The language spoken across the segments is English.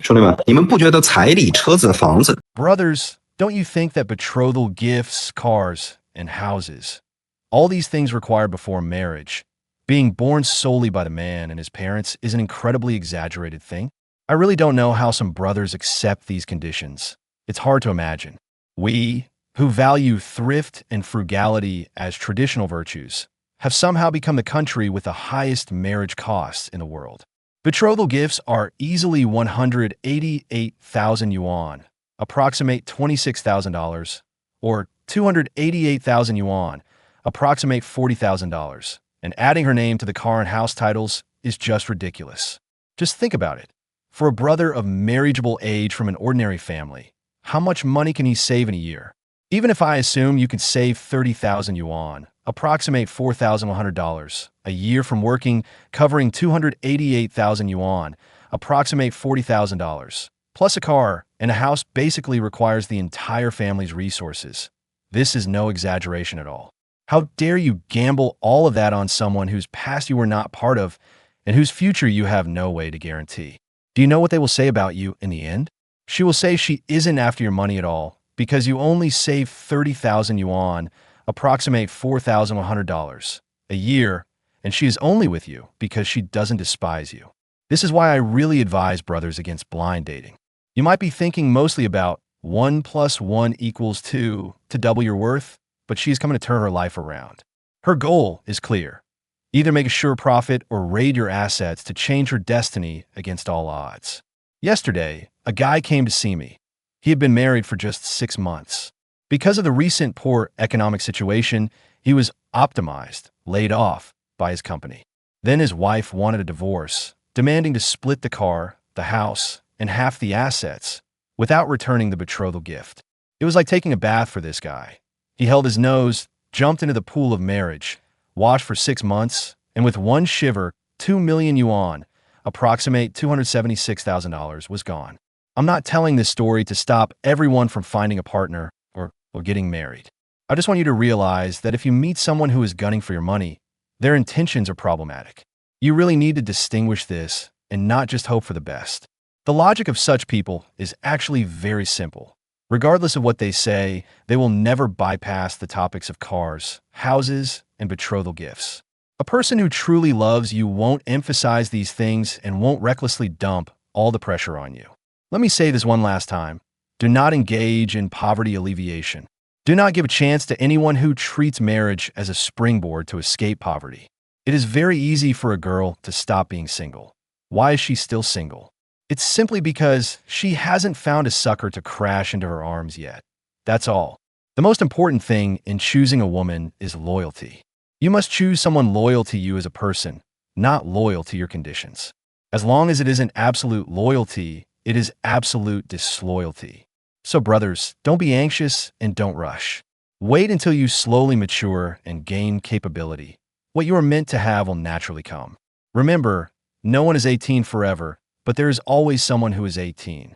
兄弟们，你们不觉得彩礼、车子、房子 Brothers, don't you think that betrothal gifts, cars, and houses, all these things required before marriage, being born solely by the man and his parents is an incredibly exaggerated thing? I really don't know how some brothers accept these conditions. It's hard to imagine. We, who value thrift and frugality as traditional virtues, have somehow become the country with the highest marriage costs in the world. Betrothal gifts are easily 188,000 yuan, approximate $26,000, or 288,000 yuan, approximate $40,000, and adding her name to the car and house titles is just ridiculous. Just think about it. For a brother of marriageable age from an ordinary family, how much money can he save in a year? Even if I assume you could save 30,000 yuan, approximate $4,100, a year from working, covering 288,000 yuan, approximate $40,000, plus a car and a house basically requires the entire family's resources. This is no exaggeration at all. How dare you gamble all of that on someone whose past you were not part of and whose future you have no way to guarantee? Do you know what they will say about you in the end? She will say she isn't after your money at all because you only save 30,000 yuan, approximate $4,100, a year, and she is only with you because she doesn't despise you. This is why I really advise brothers against blind dating. You might be thinking mostly about 1 + 1 = 2 to double your worth, but she's coming to turn her life around. Her goal is clear. Either make a sure profit or raid your assets to change her destiny against all odds. Yesterday, a guy came to see me. He had been married for just 6 months. Because of the recent poor economic situation, he was optimized, laid off by his company. Then his wife wanted a divorce, demanding to split the car, the house, and half the assets without returning the betrothal gift. It was like taking a bath for this guy. He held his nose, jumped into the pool of marriage, washed for 6 months, and with one shiver, 2 million yuan, approximate $276,000, was gone. I'm not telling this story to stop everyone from finding a partner or getting married. I just want you to realize that if you meet someone who is gunning for your money, their intentions are problematic. You really need to distinguish this and not just hope for the best. The logic of such people is actually very simple. Regardless of what they say, they will never bypass the topics of cars, houses, and betrothal gifts. A person who truly loves you won't emphasize these things and won't recklessly dump all the pressure on you. Let me say this one last time. Do not engage in poverty alleviation. Do not give a chance to anyone who treats marriage as a springboard to escape poverty. It is very easy for a girl to stop being single. Why is she still single? It's simply because she hasn't found a sucker to crash into her arms yet. That's all. The most important thing in choosing a woman is loyalty. You must choose someone loyal to you as a person, not loyal to your conditions. As long as it isn't absolute loyalty, it is absolute disloyalty. So brothers, don't be anxious and don't rush. Wait until you slowly mature and gain capability. What you are meant to have will naturally come. Remember, no one is 18 forever, but there is always someone who is 18.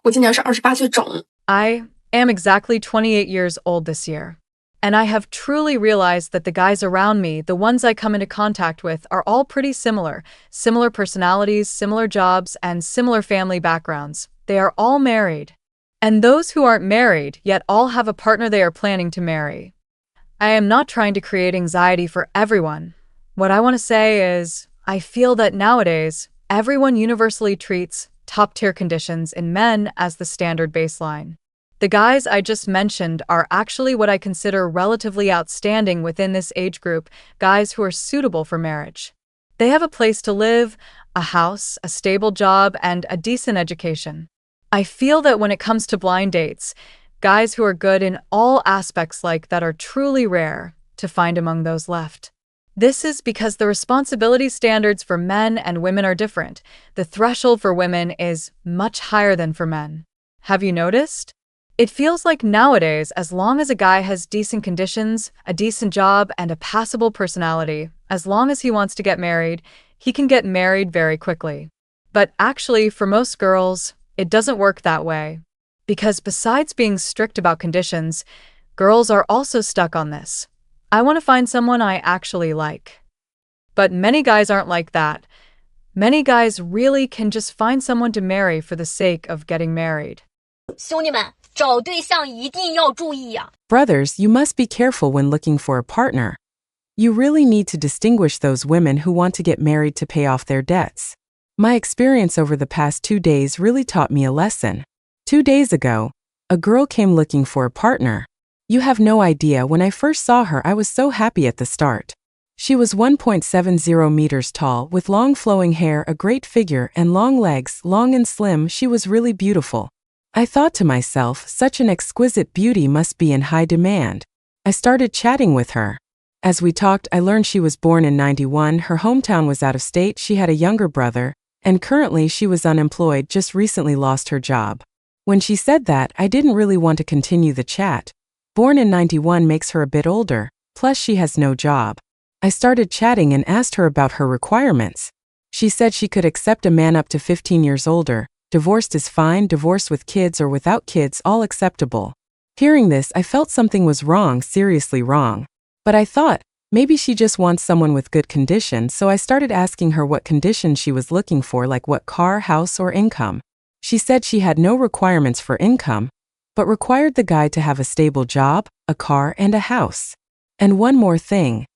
我今年是28岁整。 I am exactly 28 years old this year. And I have truly realized that the guys around me, the ones I come into contact with, are all pretty similar. Similar personalities, similar jobs, and similar family backgrounds. They are all married. And those who aren't married, yet all have a partner they are planning to marry. I am not trying to create anxiety for everyone. What I want to say is, I feel that nowadays, everyone universally treats top-tier conditions in men as the standard baseline. The guys I just mentioned are actually what I consider relatively outstanding within this age group, guys who are suitable for marriage. They have a place to live, a house, a stable job, and a decent education. I feel that when it comes to blind dates, guys who are good in all aspects like that are truly rare to find among those left. This is because the responsibility standards for men and women are different. The threshold for women is much higher than for men. Have you noticed? It feels like nowadays, as long as a guy has decent conditions, a decent job, and a passable personality, as long as he wants to get married, he can get married very quickly. But actually, for most girls, it doesn't work that way. Because besides being strict about conditions, girls are also stuck on this. I want to find someone I actually like. But many guys aren't like that. Many guys really can just find someone to marry for the sake of getting married. 兄弟们，找对象一定要注意呀。 Brothers, you must be careful when looking for a partner. You really need to distinguish those women who want to get married to pay off their debts. My experience over the past 2 days really taught me a lesson. 2 days ago, a girl came looking for a partner. You have no idea, when I first saw her I was so happy at the start. She was 1.70 meters tall, with long flowing hair, a great figure, and long legs, long and slim. She was really beautiful. I thought to myself, such an exquisite beauty must be in high demand. I started chatting with her. As we talked, I learned she was born in 91, her hometown was out of state, she had a younger brother, and currently she was unemployed, just recently lost her job. When she said that, I didn't really want to continue the chat. Born in 91 makes her a bit older, plus she has no job. I started chatting and asked her about her requirements. She said she could accept a man up to 15 years older. Divorced is fine, divorced with kids or without kids, all acceptable. Hearing this, I felt something was wrong, seriously wrong. But I thought, maybe she just wants someone with good conditions, so I started asking her what conditions she was looking for, like what car, house, or income. She said she had no requirements for income, but required the guy to have a stable job, a car, and a house. And one more thing.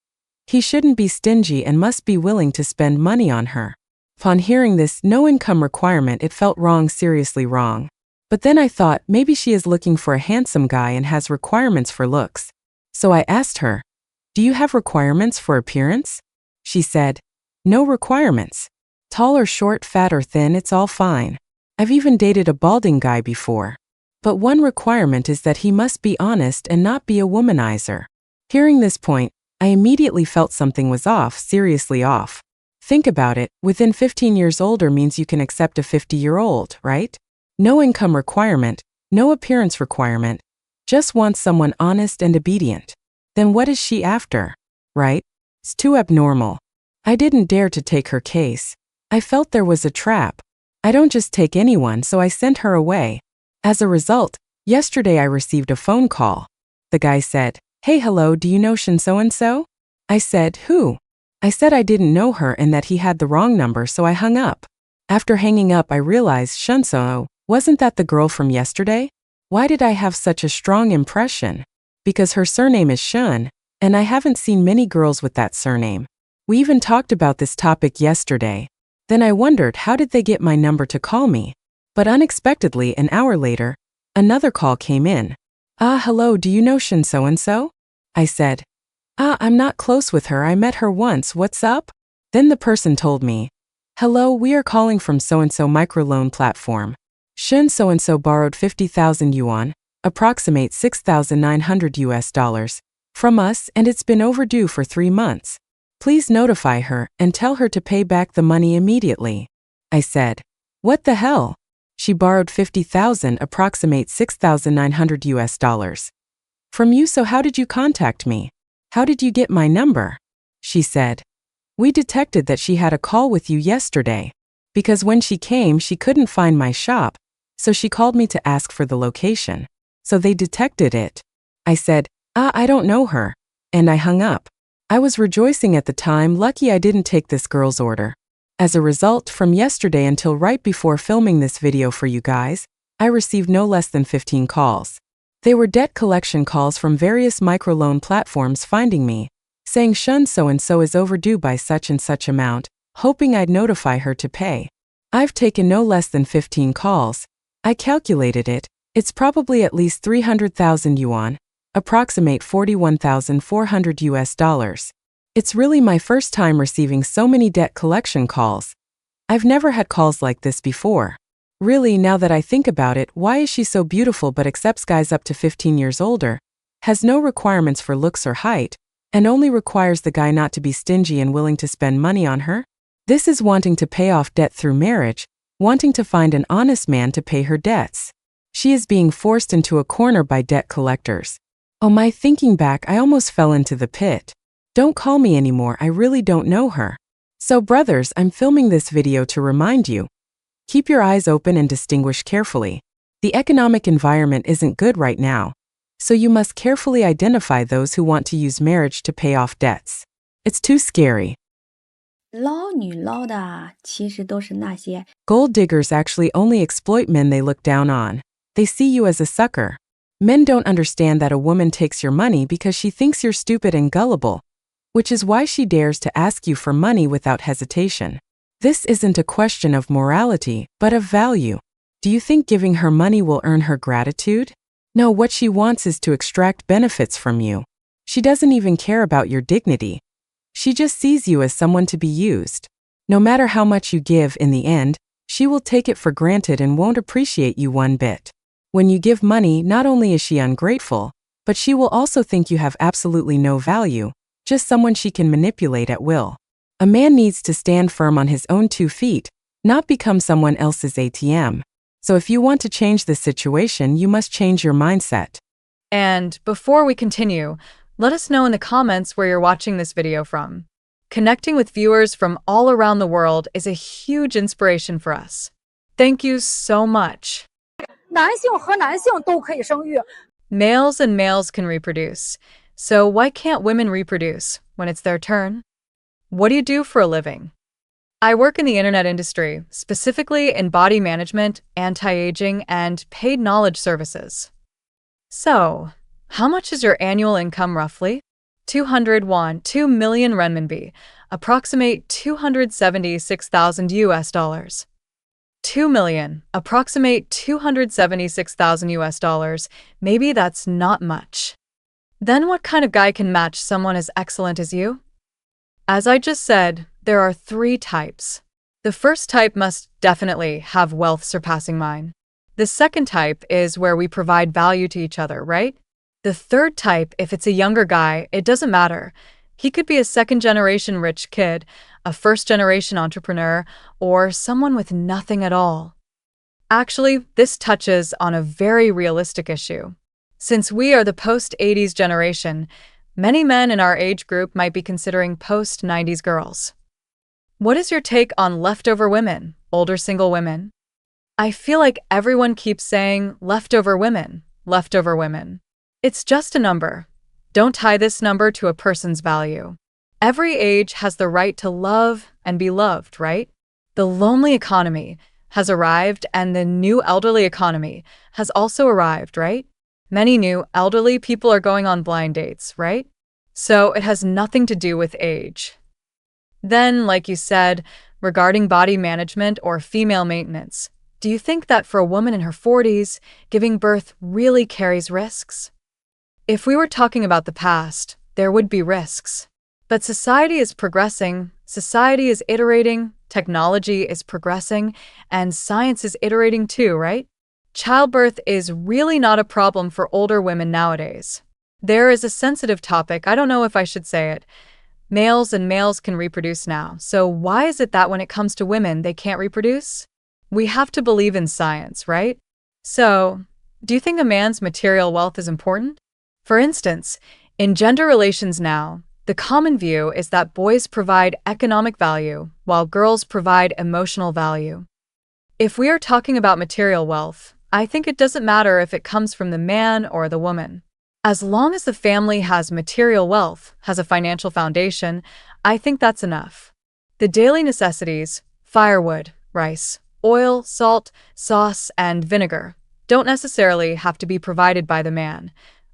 He shouldn't be stingy and must be willing to spend money on her. Upon hearing this no income requirement, it felt wrong, seriously wrong. But then I thought, maybe she is looking for a handsome guy and has requirements for looks. So I asked her, do you have requirements for appearance? She said, no requirements. Tall or short, fat or thin, it's all fine. I've even dated a balding guy before. But one requirement is that he must be honest and not be a womanizer. Hearing this point, I immediately felt something was off, seriously off. Think about it, within 15 years older means you can accept a 50-year-old, right? No income requirement, no appearance requirement, just wants someone honest and obedient. Then what is she after? Right? It's too abnormal. I didn't dare to take her case. I felt there was a trap. I don't just take anyone, so I sent her away. As a result, yesterday I received a phone call. The guy said, hey, hello, do you know Shin so-and-so? I said, who? I said I didn't know her and that he had the wrong number, so I hung up. After hanging up, I realized Shunso, wasn't that the girl from yesterday? Why did I have such a strong impression? Because her surname is Shun, and I haven't seen many girls with that surname. We even talked about this topic yesterday. Then I wondered, how did they get my number to call me? But unexpectedly, an hour later, another call came in. Hello, do you know Shin so-and-so? I said, I'm not close with her, I met her once, what's up? Then the person told me, hello, we are calling from so-and-so microloan platform. Shin so-and-so borrowed 50,000 yuan, approximate $6,900 from us, and it's been overdue for 3 months. Please notify her and tell her to pay back the money immediately. I said, what the hell? She borrowed 50,000, approximate $6,900 from you, so how did you contact me? How did you get my number? She said, we detected that she had a call with you yesterday. Because when she came, she couldn't find my shop, so she called me to ask for the location. So they detected it. I said, I don't know her. And I hung up. I was rejoicing at the time, lucky I didn't take this girl's order. As a result, from yesterday until right before filming this video for you guys, I received no less than 15 calls. They were debt collection calls from various microloan platforms finding me, saying Shun so-and-so is overdue by such and such amount, hoping I'd notify her to pay. I've taken no less than 15 calls. I calculated it. It's probably at least 300,000 yuan, approximate $41,400. It's really my first time receiving so many debt collection calls. I've never had calls like this before. Really, now that I think about it, why is she so beautiful but accepts guys up to 15 years older, has no requirements for looks or height, and only requires the guy not to be stingy and willing to spend money on her? This is wanting to pay off debt through marriage, wanting to find an honest man to pay her debts. She is being forced into a corner by debt collectors. Oh my, thinking back, I almost fell into the pit. Don't call me anymore, I really don't know her. So brothers, I'm filming this video to remind you. Keep your eyes open and distinguish carefully. The economic environment isn't good right now, so you must carefully identify those who want to use marriage to pay off debts. It's too scary. 捞女捞的啊，其实都是那些 Gold diggers actually only exploit men they look down on. They see you as a sucker. Men don't understand that a woman takes your money because she thinks you're stupid and gullible, which is why she dares to ask you for money without hesitation. This isn't a question of morality, but of value. Do you think giving her money will earn her gratitude? No, what she wants is to extract benefits from you. She doesn't even care about your dignity. She just sees you as someone to be used. No matter how much you give in the end, she will take it for granted and won't appreciate you one bit. When you give money, not only is she ungrateful, but she will also think you have absolutely no value, just someone she can manipulate at will. A man needs to stand firm on his own 2 feet, not become someone else's ATM. So if you want to change this situation, you must change your mindset. And before we continue, let us know in the comments where you're watching this video from. Connecting with viewers from all around the world is a huge inspiration for us. Thank you so much. 男性和男性都可以生育。 Males and males can reproduce. So why can't women reproduce when it's their turn? What do you do for a living? I work in the internet industry, specifically in body management, anti-aging, and paid knowledge services. So, how much is your annual income roughly? 200 won, 2 million renminbi, approximate 276,000 US dollars. 2 million, approximate 276,000 US dollars. Maybe that's not much. Then what kind of guy can match someone as excellent as you? As I just said, there are 3 types. The first type must definitely have wealth surpassing mine. The second type is where we provide value to each other, right? The third type, if it's a younger guy, it doesn't matter. He could be a second-generation rich kid, a first-generation entrepreneur, or someone with nothing at all. Actually, this touches on a very realistic issue. Since we are the post-80s generation, many men in our age group might be considering post-90s girls. What is your take on leftover women, older single women? I feel like everyone keeps saying leftover women, leftover women. It's just a number. Don't tie this number to a person's value. Every age has the right to love and be loved, right? The lonely economy has arrived and the new elderly economy has also arrived, right? Many new elderly people are going on blind dates, right? So it has nothing to do with age. Then, like you said, regarding body management or female maintenance, do you think that for a woman in her 40s, giving birth really carries risks? If we were talking about the past, there would be risks. But society is progressing, society is iterating, technology is progressing, and science is iterating too, right? Childbirth is really not a problem for older women nowadays. There is a sensitive topic, I don't know if I should say it. Males and males can reproduce now, so why is it that when it comes to women, they can't reproduce? We have to believe in science, right? So, do you think a man's material wealth is important? For instance, in gender relations now, the common view is that boys provide economic value, while girls provide emotional value. If we are talking about material wealth, I think it doesn't matter if it comes from the man or the woman. As long as the family has material wealth, has a financial foundation, I think that's enough. The daily necessities, firewood, rice, oil, salt, sauce, and vinegar, don't necessarily have to be provided by the man.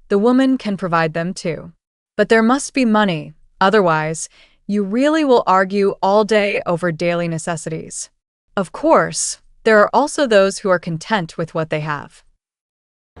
The woman can provide them too. But there must be money, otherwise, you really will argue all day over daily necessities. Of course, there are also those who are content with what they have.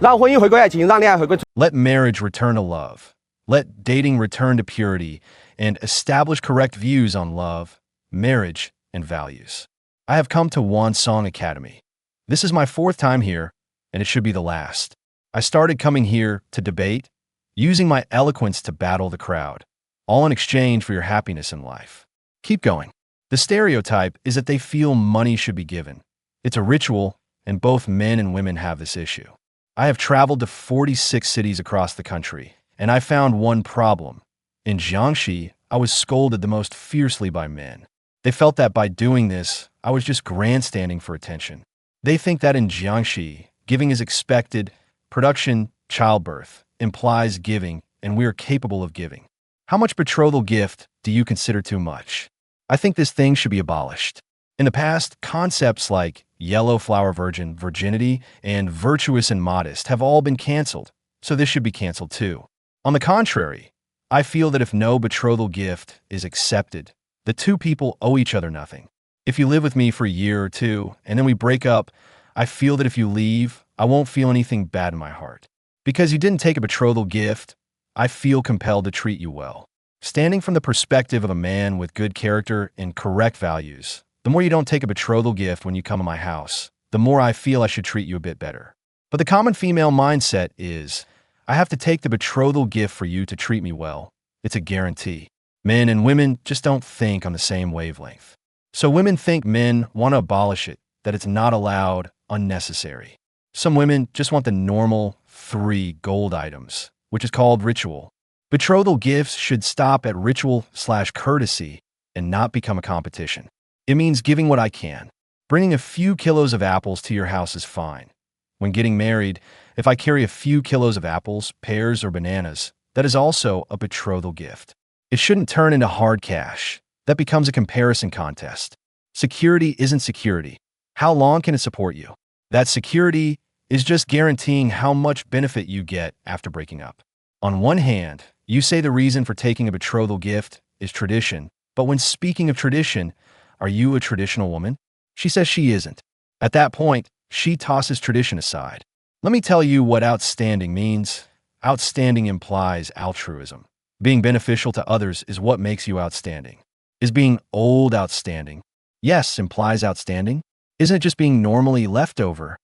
Let marriage return to love. Let dating return to purity and establish correct views on love, marriage, and values. I have come to Wansong Academy. This is my 4th time here, and it should be the last. I started coming here to debate, using my eloquence to battle the crowd, all in exchange for your happiness in life. Keep going. The stereotype is that they feel money should be given. It's a ritual, and both men and women have this issue. I have traveled to 46 cities across the country, and I found one problem. In Jiangxi, I was scolded the most fiercely by men. They felt that by doing this, I was just grandstanding for attention. They think that in Jiangxi, giving is expected, production, childbirth, implies giving, and we are capable of giving. How much betrothal gift do you consider too much? I think this thing should be abolished. In the past, concepts like yellow flower virginity, and virtuous and modest have all been canceled, so this should be canceled too. On the contrary, I feel that if no betrothal gift is accepted, the two people owe each other nothing. If you live with me for a year or two, and then we break up, I feel that if you leave, I won't feel anything bad in my heart. Because you didn't take a betrothal gift, I feel compelled to treat you well. Standing from the perspective of a man with good character and correct values, the more you don't take a betrothal gift when you come to my house, the more I feel I should treat you a bit better. But the common female mindset is, I have to take the betrothal gift for you to treat me well. It's a guarantee. Men and women just don't think on the same wavelength. So women think men want to abolish it, that it's not allowed, unnecessary. Some women just want the normal 3 gold items, which is called ritual. Betrothal gifts should stop at ritual/courtesy and not become a competition. It means giving what I can. Bringing a few kilos of apples to your house is fine. When getting married, if I carry a few kilos of apples, pears, or bananas, that is also a betrothal gift. It shouldn't turn into hard cash. That becomes a comparison contest. Security isn't security. How long can it support you? That security is just guaranteeing how much benefit you get after breaking up. On one hand, you say the reason for taking a betrothal gift is tradition, but when speaking of tradition, are you a traditional woman? She says she isn't. At that point, she tosses tradition aside. Let me tell you what outstanding means. Outstanding implies altruism. Being beneficial to others is what makes you outstanding. Is being old outstanding? Yes, implies outstanding. Isn't it just being normally leftover?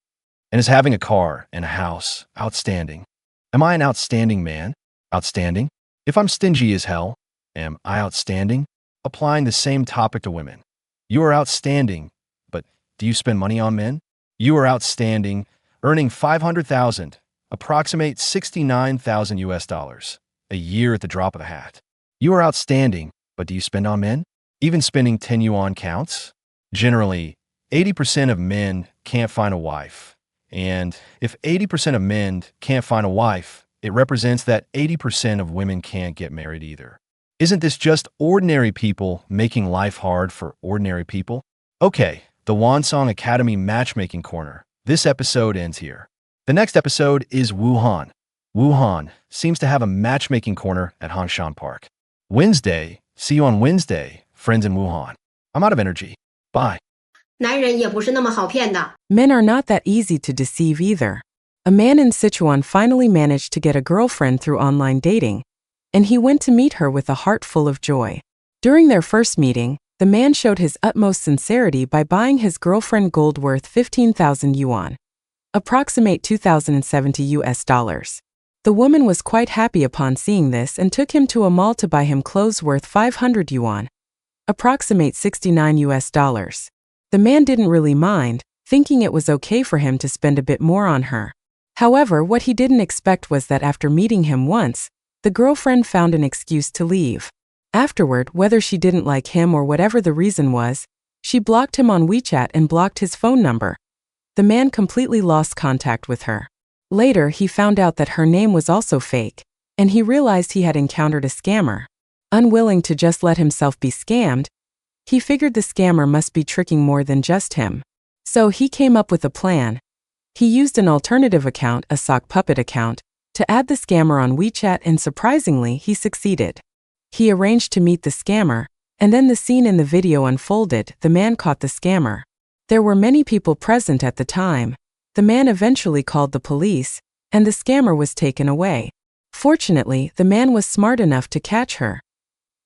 And is having a car and a house outstanding? Am I an outstanding man? Outstanding? If I'm stingy as hell, am I outstanding? Applying the same topic to women. You are outstanding, but do you spend money on men? You are outstanding, earning $500,000, approximate 69,000 US dollars, a year at the drop of a hat. You are outstanding, but do you spend on men? Even spending 10 yuan counts? Generally, 80% of men can't find a wife. And if 80% of men can't find a wife, it represents that 80% of women can't get married either. Isn't this just ordinary people making life hard for ordinary people? Okay, the Wansong Academy Matchmaking Corner. This episode ends here. The next episode is Wuhan. Wuhan seems to have a matchmaking corner at Hanshan Park. Wednesday. See you on Wednesday, friends in Wuhan. I'm out of energy. Bye. 男人也不是那么好骗的。 Men are not that easy to deceive either. A man in Sichuan finally managed to get a girlfriend through online dating, and he went to meet her with a heart full of joy. During their first meeting, the man showed his utmost sincerity by buying his girlfriend gold worth 15,000 yuan, approximate 2,070 US dollars. The woman was quite happy upon seeing this and took him to a mall to buy him clothes worth 500 yuan, approximate 69 US dollars. The man didn't really mind, thinking it was okay for him to spend a bit more on her. However, what he didn't expect was that after meeting him once, the girlfriend found an excuse to leave. Afterward, whether she didn't like him or whatever the reason was, she blocked him on WeChat and blocked his phone number. The man completely lost contact with her. Later, he found out that her name was also fake, and he realized he had encountered a scammer. Unwilling to just let himself be scammed, he figured the scammer must be tricking more than just him. So he came up with a plan. He used an alternative account, a sock puppet account, to add the scammer on WeChat, and surprisingly, he succeeded. He arranged to meet the scammer, and then the scene in the video unfolded. The man caught the scammer. There were many people present at the time. The man eventually called the police, and the scammer was taken away. Fortunately, the man was smart enough to catch her.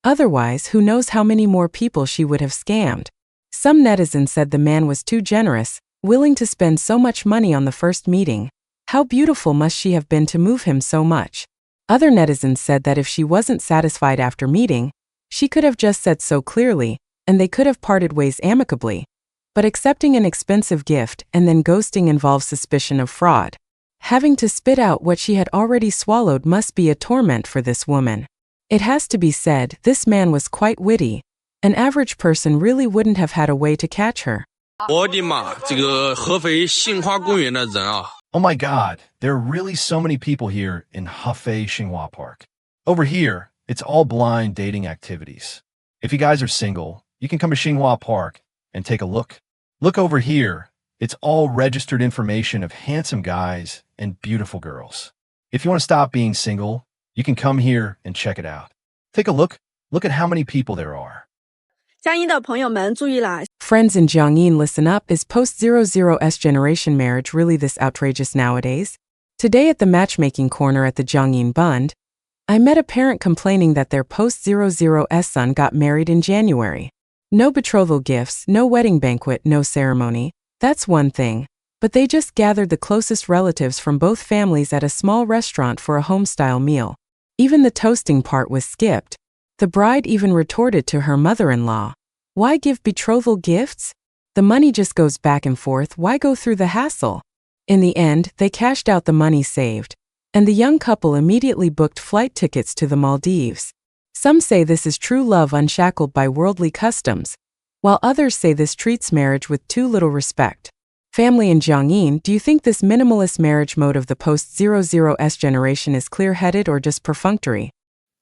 Otherwise, who knows how many more people she would have scammed. Some netizens said the man was too generous, willing to spend so much money on the first meeting. How beautiful must she have been to move him so much? Other netizens said that if she wasn't satisfied after meeting, she could have just said so clearly, and they could have parted ways amicably. But accepting an expensive gift and then ghosting involves suspicion of fraud. Having to spit out what she had already swallowed must be a torment for this woman. It has to be said, this man was quite witty. An average person really wouldn't have had a way to catch her. Oh my God, there are really so many people here in Hefei Xinhua Park. Over here, it's all blind dating activities. If you guys are single, you can come to Xinhua Park and take a look. Look over here. It's all registered information of handsome guys and beautiful girls. If you want to stop being single, you can come here and check it out. Take a look. Look at how many people there are. 江阴的朋友们注意啦！ Friends in Jiangyin, listen up. Is post-00S generation marriage really this outrageous nowadays? Today at the matchmaking corner at the Jiangyin Bund, I met a parent complaining that their post-00S son got married in January. No betrothal gifts, no wedding banquet, no ceremony. That's one thing. But they just gathered the closest relatives from both families at a small restaurant for a home-style meal. Even the toasting part was skipped. The bride even retorted to her mother-in-law, "Why give betrothal gifts? The money just goes back and forth, why go through the hassle?" In the end, they cashed out the money saved, and the young couple immediately booked flight tickets to the Maldives. Some say this is true love unshackled by worldly customs, while others say this treats marriage with too little respect. Family in Jiangyin, do you think this minimalist marriage mode of the post-00S generation is clear-headed or just perfunctory?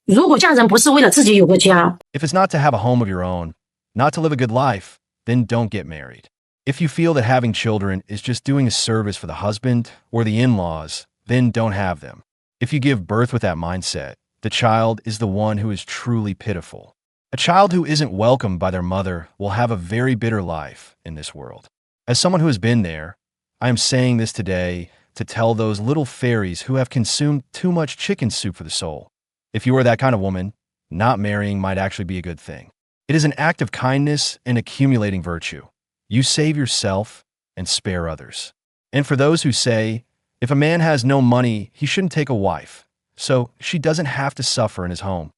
如果嫁人不是为了自己有个家， If it's not to have a home of your own, not to live a good life, then don't get married. If you feel that having children is just doing a service for the husband or the in-laws, then don't have them. If you give birth with that mindset, the child is the one who is truly pitiful. A child who isn't welcomed by their mother will have a very bitter life in this world. As someone who has been there, I am saying this today to tell those little fairies who have consumed too much chicken soup for the soul. If you are that kind of woman, not marrying might actually be a good thing. It is an act of kindness and accumulating virtue. You save yourself and spare others. And for those who say, if a man has no money, he shouldn't take a wife, so she doesn't have to suffer in his home.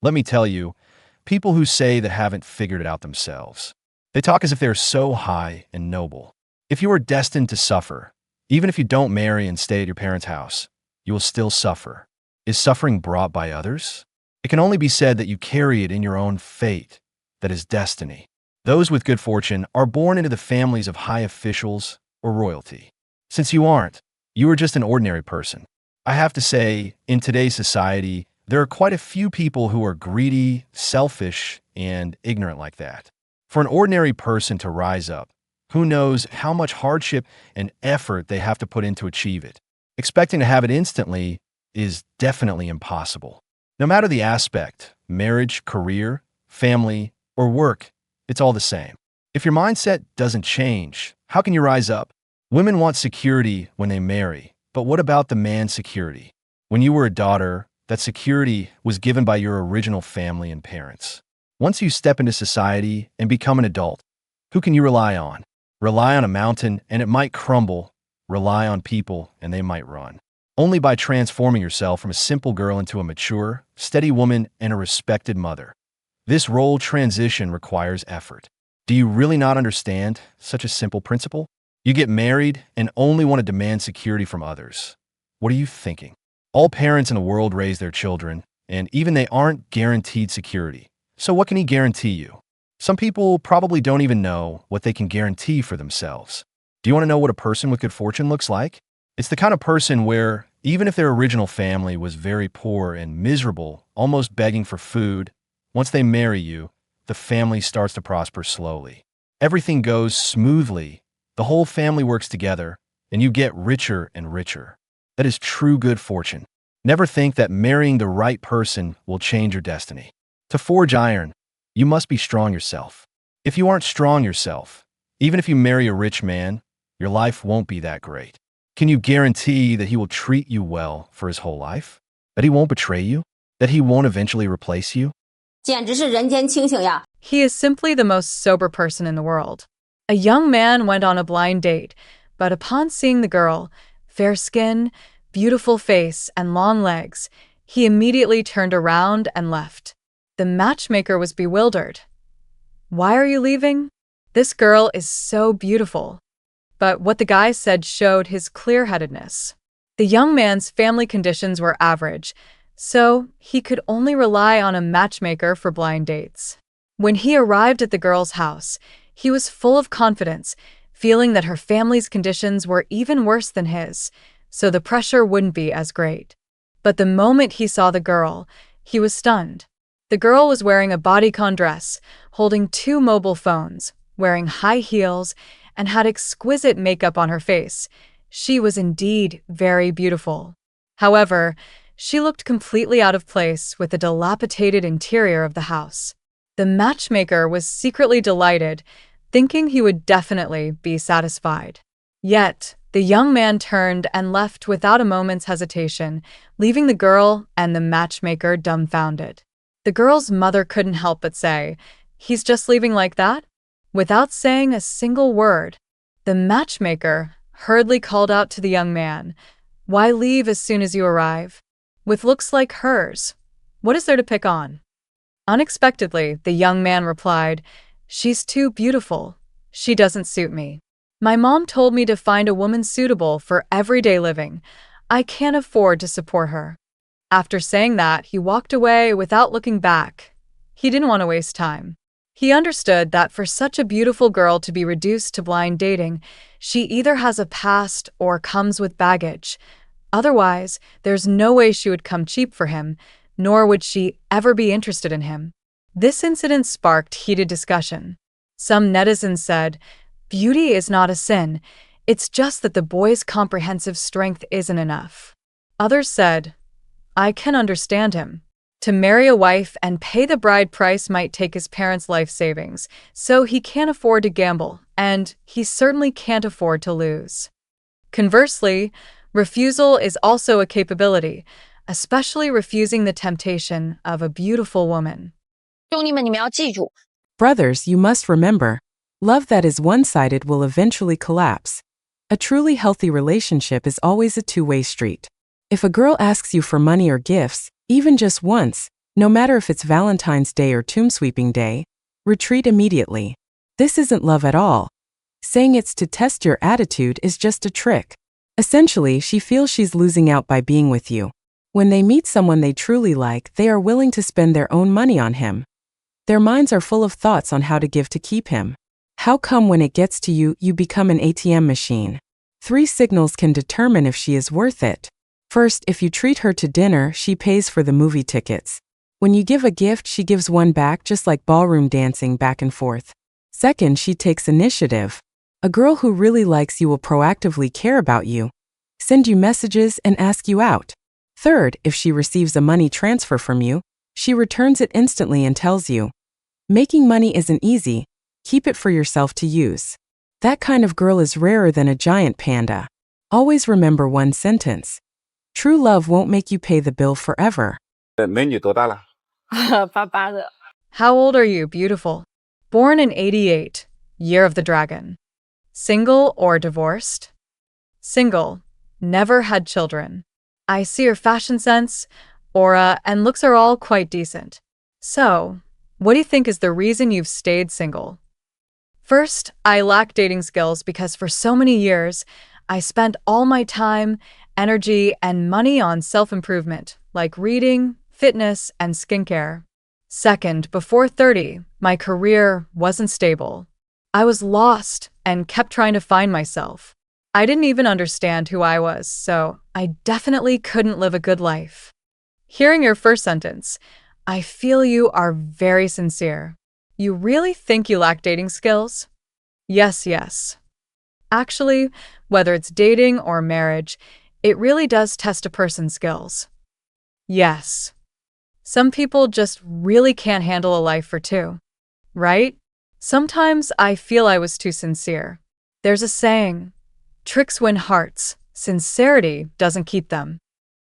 Let me tell you, people who say that haven't figured it out themselves. They talk as if they're so high and noble. If you are destined to suffer, even if you don't marry and stay at your parents' house, you will still suffer. Is suffering brought by others? It can only be said that you carry it in your own fate, that is destiny. Those with good fortune are born into the families of high officials or royalty. Since you aren't, you are just an ordinary person. I have to say, in today's society, there are quite a few people who are greedy, selfish, and ignorant like that. For an ordinary person to rise up, who knows how much hardship and effort they have to put in to achieve it? Expecting to have it instantly is definitely impossible. No matter the aspect, marriage, career, family, or work, it's all the same. If your mindset doesn't change, how can you rise up? Women want security when they marry, but what about the man's security? When you were a daughter, that security was given by your original family and parents. Once you step into society and become an adult, who can you rely on? Rely on a mountain and it might crumble. Rely on people and they might run. Only by transforming yourself from a simple girl into a mature, steady woman and a respected mother. This role transition requires effort. Do you really not understand such a simple principle? You get married and only want to demand security from others. What are you thinking? All parents in the world raise their children, and even they aren't guaranteed security. So what can he guarantee you? Some people probably don't even know what they can guarantee for themselves. Do you want to know what a person with good fortune looks like? It's the kind of person where, even if their original family was very poor and miserable, almost begging for food, once they marry you, the family starts to prosper slowly. Everything goes smoothly, the whole family works together, and you get richer and richer. That is true good fortune. Never think that marrying the right person will change your destiny. To forge iron, you must be strong yourself. If you aren't strong yourself, even if you marry a rich man, your life won't be that great. Can you guarantee that he will treat you well for his whole life? That he won't betray you? That he won't eventually replace you? 简直是人间清醒呀！ He is simply the most sober person in the world. A young man went on a blind date, but upon seeing the girl, fair skin, beautiful face, and long legs, he immediately turned around and left. The matchmaker was bewildered. Why are you leaving? This girl is so beautiful. But what the guy said showed his clear-headedness. The young man's family conditions were average, so he could only rely on a matchmaker for blind dates. When he arrived at the girl's house, he was full of confidence, feeling that her family's conditions were even worse than his, so the pressure wouldn't be as great. But the moment he saw the girl, he was stunned. The girl was wearing a bodycon dress, holding 2 mobile phones, wearing high heels, and had exquisite makeup on her face. She was indeed very beautiful. However, she looked completely out of place with the dilapidated interior of the house. The matchmaker was secretly delighted, thinking he would definitely be satisfied. Yet, the young man turned and left without a moment's hesitation, leaving the girl and the matchmaker dumbfounded. The girl's mother couldn't help but say, "He's just leaving like that?" Without saying a single word. The matchmaker hurriedly called out to the young man, "Why leave as soon as you arrive? With looks like hers, what is there to pick on?" Unexpectedly, the young man replied, "She's too beautiful. She doesn't suit me. My mom told me to find a woman suitable for everyday living. I can't afford to support her." After saying that, he walked away without looking back. He didn't want to waste time. He understood that for such a beautiful girl to be reduced to blind dating, she either has a past or comes with baggage. Otherwise, there's no way she would come cheap for him, nor would she ever be interested in him. This incident sparked heated discussion. Some netizens said, "Beauty is not a sin. It's just that the boy's comprehensive strength isn't enough." Others said, "I can understand him. To marry a wife and pay the bride price might take his parents' life savings, so he can't afford to gamble, and he certainly can't afford to lose." Conversely, refusal is also a capability, especially refusing the temptation of a beautiful woman. 兄弟们，你们要记住， Brothers, you must remember, love that is one-sided will eventually collapse. A truly healthy relationship is always a two-way street. If a girl asks you for money or gifts, even just once, no matter if it's Valentine's Day or Tomb Sweeping Day, retreat immediately. This isn't love at all. Saying it's to test your attitude is just a trick. Essentially, she feels she's losing out by being with you. When they meet someone they truly like, they are willing to spend their own money on him. Their minds are full of thoughts on how to give to keep him. How come when it gets to you, you become an ATM machine? 3 signals can determine if she is worth it. First, if you treat her to dinner, she pays for the movie tickets. When you give a gift, she gives one back, just like ballroom dancing back and forth. Second, she takes initiative. A girl who really likes you will proactively care about you, send you messages, and ask you out. Third, if she receives a money transfer from you, she returns it instantly and tells you, "Making money isn't easy, keep it for yourself to use." That kind of girl is rarer than a giant panda. Always remember one sentence. True love won't make you pay the bill forever. 美女多大了？ 88的。 How old are you, beautiful? Born in 88, year of the dragon. Single or divorced? Single. Never had children. I see your fashion sense, aura, and looks are all quite decent. So, what do you think is the reason you've stayed single? First, I lack dating skills because for so many years, I spent all my time, energy, and money on self-improvement, like reading, fitness, and skincare. Second, before 30, my career wasn't stable. I was lost and kept trying to find myself. I didn't even understand who I was, so I definitely couldn't live a good life. Hearing your first sentence, I feel you are very sincere. You really think you lack dating skills? Yes. Actually, whether it's dating or marriage, it really does test a person's skills. Yes. Some people just really can't handle a life for two, right? Sometimes I feel I was too sincere. There's a saying, tricks win hearts, sincerity doesn't keep them.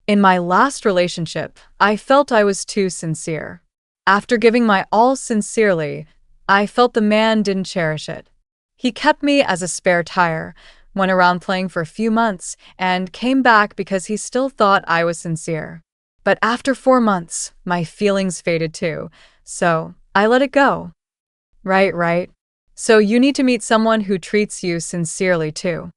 In my last relationship, I felt I was too sincere. After giving my all sincerely, I felt the man didn't cherish it. He kept me as a spare tire, went around playing for a few months, and came back because he still thought I was sincere. But after 4 months, my feelings faded too, so I let it go. Right. So you need to meet someone who treats you sincerely too.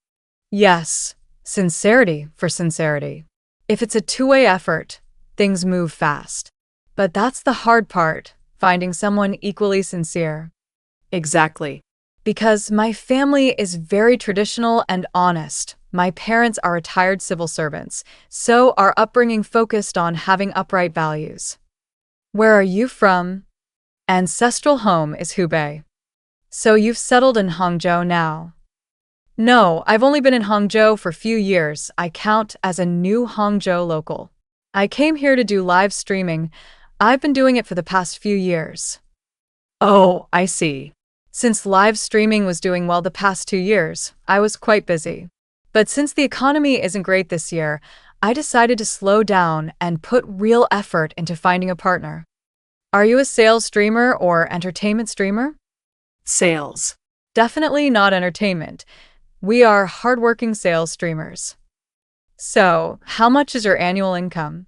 Yes, sincerity for sincerity. If it's a two-way effort, things move fast. But that's the hard part, finding someone equally sincere. Exactly. Because my family is very traditional and honest. My parents are retired civil servants, so our upbringing focused on having upright values. Where are you from? Ancestral home is Hubei. So you've settled in Hangzhou now. No, I've only been in Hangzhou for a few years. I count as a new Hangzhou local. I came here to do live streaming. I've been doing it for the past few years. Oh, I see. Since live streaming was doing well the past 2 years, I was quite busy. But since the economy isn't great this year, I decided to slow down and put real effort into finding a partner. Are you a sales streamer or entertainment streamer? Sales. Definitely not entertainment. We are hardworking sales streamers. So, how much is your annual income?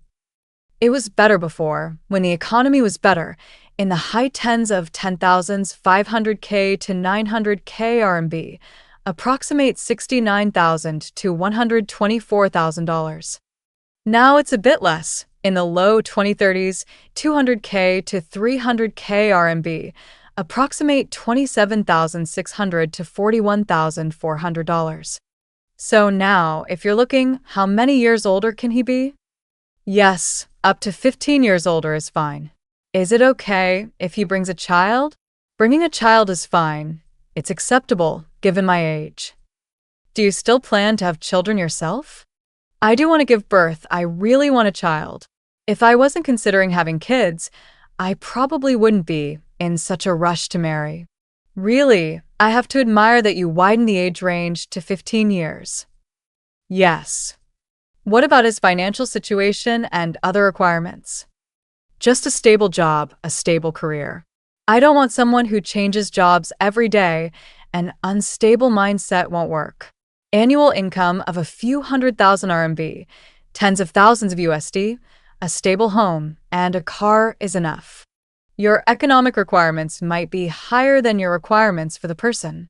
It was better before, when the economy was better, in the high tens of 10,000s, 500K to 900K RMB, approximate $69,000 to $124,000. Now it's a bit less, in the low 2030s, 200K to 300K RMB, approximate $27,600 to $41,400. So now, if you're looking, how many years older can he be? Yes, up to 15 years older is fine. Is it okay if he brings a child? Bringing a child is fine. It's acceptable, given my age. Do you still plan to have children yourself? I do want to give birth. I really want a child. If I wasn't considering having kids, I probably wouldn't be in such a rush to marry. Really, I have to admire that you widen the age range to 15 years. Yes. What about his financial situation and other requirements? Just a stable job, a stable career. I don't want someone who changes jobs every day. An unstable mindset won't work. Annual income of a few 100,000 RMB, tens of thousands of USD, a stable home, and a car is enough. Your economic requirements might be higher than your requirements for the person.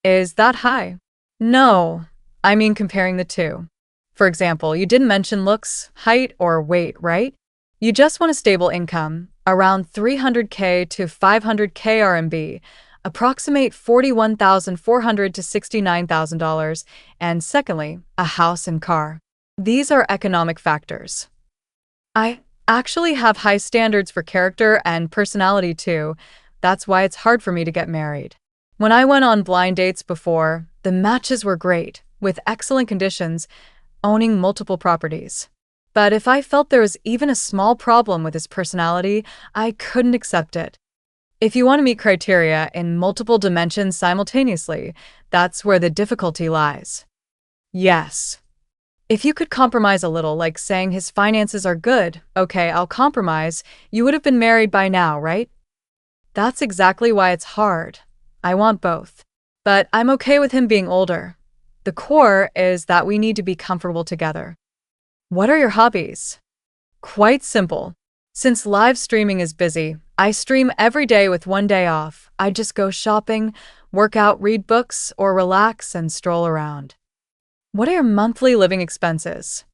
Is that high? No, I mean comparing the two. For example, you didn't mention looks, height, or weight, right? You just want a stable income, around 300K to 500K RMB, approximate $41,400 to $69,000, and secondly, a house and car. These are economic factors. I actually have high standards for character and personality too. That's why it's hard for me to get married. When I went on blind dates before, the matches were great, with excellent conditions, owning multiple properties. But if I felt there was even a small problem with his personality, I couldn't accept it. If you want to meet criteria in multiple dimensions simultaneously, that's where the difficulty lies. Yes. If you could compromise a little, like saying his finances are good, okay, I'll compromise, you would have been married by now, right? That's exactly why it's hard. I want both. But I'm okay with him being older. The core is that we need to be comfortable together. What are your hobbies? Quite simple. Since live streaming is busy, I stream every day with one day off. I just go shopping, work out, read books, or relax and stroll around. What are your monthly living expenses?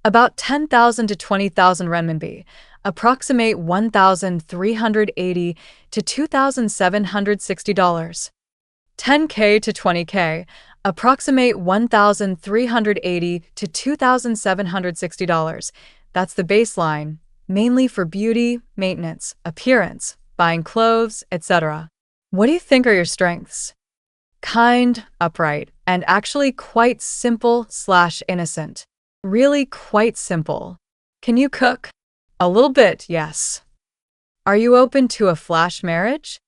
About 10,000 to 20,000 renminbi, approximate $1,380 to $2,760. 10K to 20K, approximate $1,380 to $2,760. That's the baseline, mainly for beauty, maintenance, appearance, buying clothes, etc. What do you think are your strengths? Kind, upright, and actually quite simple/innocent. Really quite simple. Can you cook? A little bit, yes. Are you open to a flash marriage?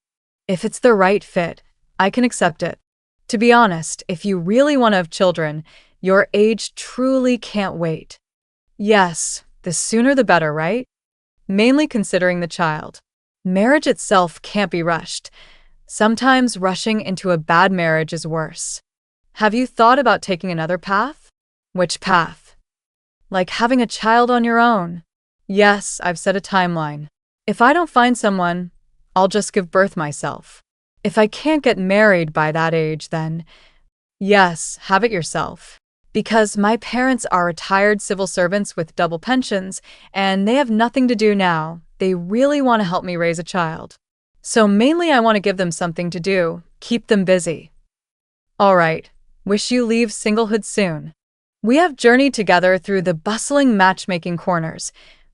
If it's the right fit, I can accept it. To be honest, if you really want to have children, your age truly can't wait. Yes, the sooner the better, right? Mainly considering the child. Marriage itself can't be rushed. Sometimes rushing into a bad marriage is worse. Have you thought about taking another path? Which path? Like having a child on your own. Yes, I've set a timeline. If I don't find someone, I'll just give birth myself. If I can't get married by that age, then yes, have it yourself. Because my parents are retired civil servants with double pensions, and they have nothing to do now. They really want to help me raise a child. So mainly I want to give them something to do, keep them busy. All right, wish you leave singlehood soon. We have journeyed together through the bustling matchmaking corners.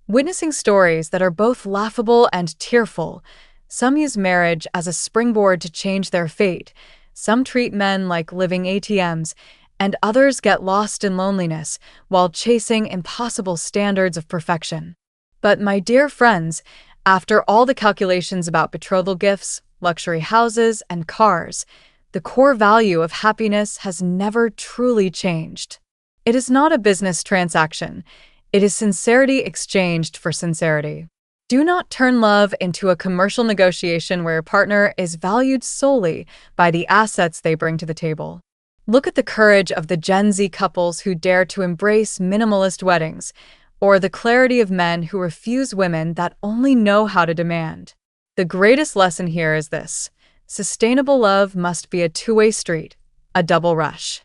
Witnessing stories that are both laughable and tearful. Some use marriage as a springboard to change their fate. Some treat men like living ATMs, and others get lost in loneliness while chasing impossible standards of perfection. But my dear friends, after all the calculations about betrothal gifts, luxury houses, and cars, the core value of happiness has never truly changed. It is not a business transaction. It is sincerity exchanged for sincerity. Do not turn love into a commercial negotiation where your partner is valued solely by the assets they bring to the table. Look at the courage of the Gen Z couples who dare to embrace minimalist weddings, or the clarity of men who refuse women that only know how to demand. The greatest lesson here is this: sustainable love must be a two-way street, a double rush.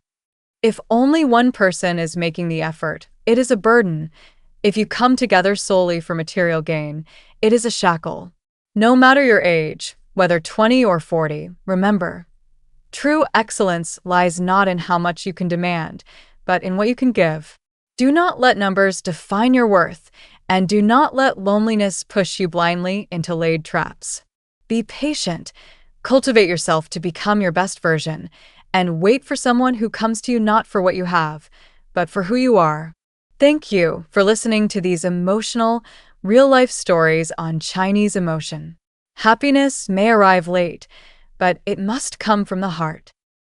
If only one person is making the effort, it is a burden. If you come together solely for material gain, it is a shackle. No matter your age, whether 20 or 40, remember, true excellence lies not in how much you can demand, but in what you can give. Do not let numbers define your worth, and do not let loneliness push you blindly into laid traps. Be patient, cultivate yourself to become your best version, and wait for someone who comes to you not for what you have, but for who you are. Thank you for listening to these emotional, real-life stories on Chinese emotion. Happiness may arrive late, but it must come from the heart.